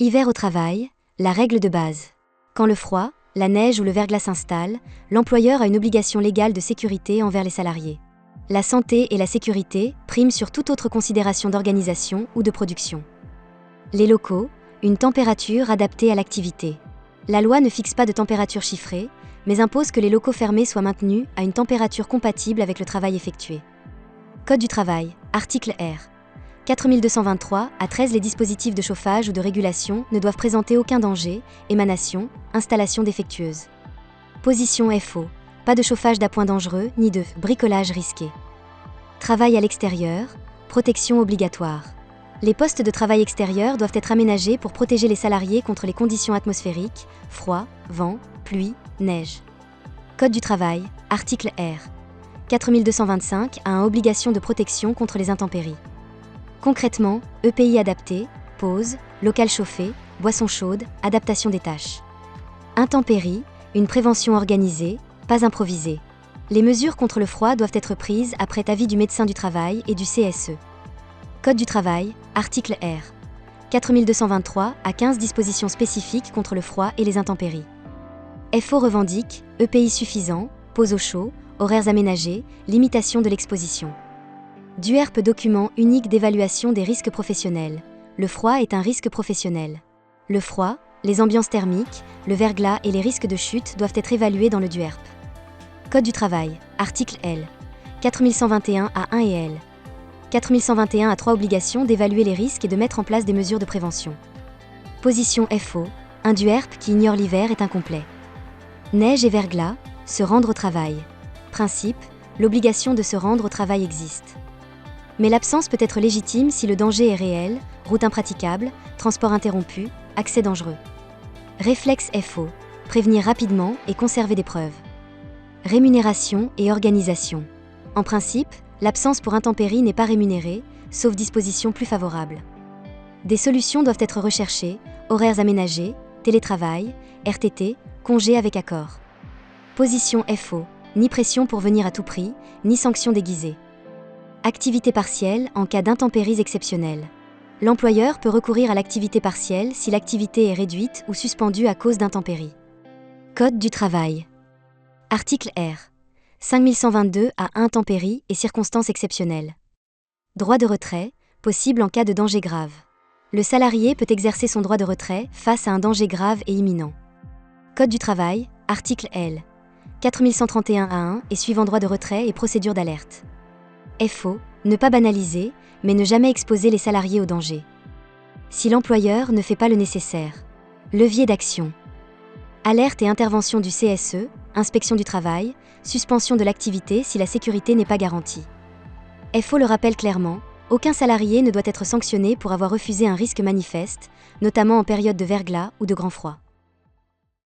Hiver au travail, la règle de base. Quand le froid, la neige ou le verglas s'installe, l'employeur a une obligation légale de sécurité envers les salariés. La santé et la sécurité priment sur toute autre considération d'organisation ou de production. Les locaux, une température adaptée à l'activité. La loi ne fixe pas de température chiffrée, mais impose que les locaux fermés soient maintenus à une température compatible avec le travail effectué. Code du travail, article R. 4223 à 13 Les dispositifs de chauffage ou de régulation ne doivent présenter aucun danger, émanation, installation défectueuse. Position FO. Pas de chauffage d'appoint dangereux, ni de bricolage risqué. Travail à l'extérieur, protection obligatoire. Les postes de travail extérieur doivent être aménagés pour protéger les salariés contre les conditions atmosphériques, froid, vent, pluie, neige. Code du travail, article R. 4225 a une obligation de protection contre les intempéries. Concrètement, EPI adapté, pause, local chauffé, boisson chaude, adaptation des tâches. Intempéries, une prévention organisée, pas improvisée. Les mesures contre le froid doivent être prises après avis du médecin du travail et du CSE. Code du travail, article R. 4223 à 15 dispositions spécifiques contre le froid et les intempéries. FO revendique, EPI suffisant, pause au chaud, horaires aménagés, limitation de l'exposition. DUERP document unique d'évaluation des risques professionnels. Le froid est un risque professionnel. Le froid, les ambiances thermiques, le verglas et les risques de chute doivent être évalués dans le DUERP. Code du travail, article L. 4121 à 1 et L. 4121 à 3 Obligation d'évaluer les risques et de mettre en place des mesures de prévention. Position FO, un DUERP qui ignore l'hiver est incomplet. Neige et verglas, se rendre au travail. Principe, l'obligation de se rendre au travail existe. Mais l'absence peut être légitime si le danger est réel, route impraticable, transport interrompu, accès dangereux. Réflexe FO, prévenir rapidement et conserver des preuves. Rémunération et organisation. En principe, l'absence pour intempéries n'est pas rémunérée, sauf dispositions plus favorables. Des solutions doivent être recherchées, horaires aménagés, télétravail, RTT, congés avec accord. Position FO, ni pression pour venir à tout prix, ni sanction déguisée. Activité partielle en cas d'intempéries exceptionnelles. L'employeur peut recourir à l'activité partielle si l'activité est réduite ou suspendue à cause d'intempéries. Code du travail. Article R. 5122 à intempéries et circonstances exceptionnelles. Droit de retrait, possible en cas de danger grave. Le salarié peut exercer son droit de retrait face à un danger grave et imminent. Code du travail, article L. 4131 à 1 et suivant droit de retrait et procédure d'alerte. FO, ne pas banaliser, mais ne jamais exposer les salariés au danger. Si l'employeur ne fait pas le nécessaire. Levier d'action. Alerte et intervention du CSE, inspection du travail, suspension de l'activité si la sécurité n'est pas garantie. FO le rappelle clairement, aucun salarié ne doit être sanctionné pour avoir refusé un risque manifeste, notamment en période de verglas ou de grand froid.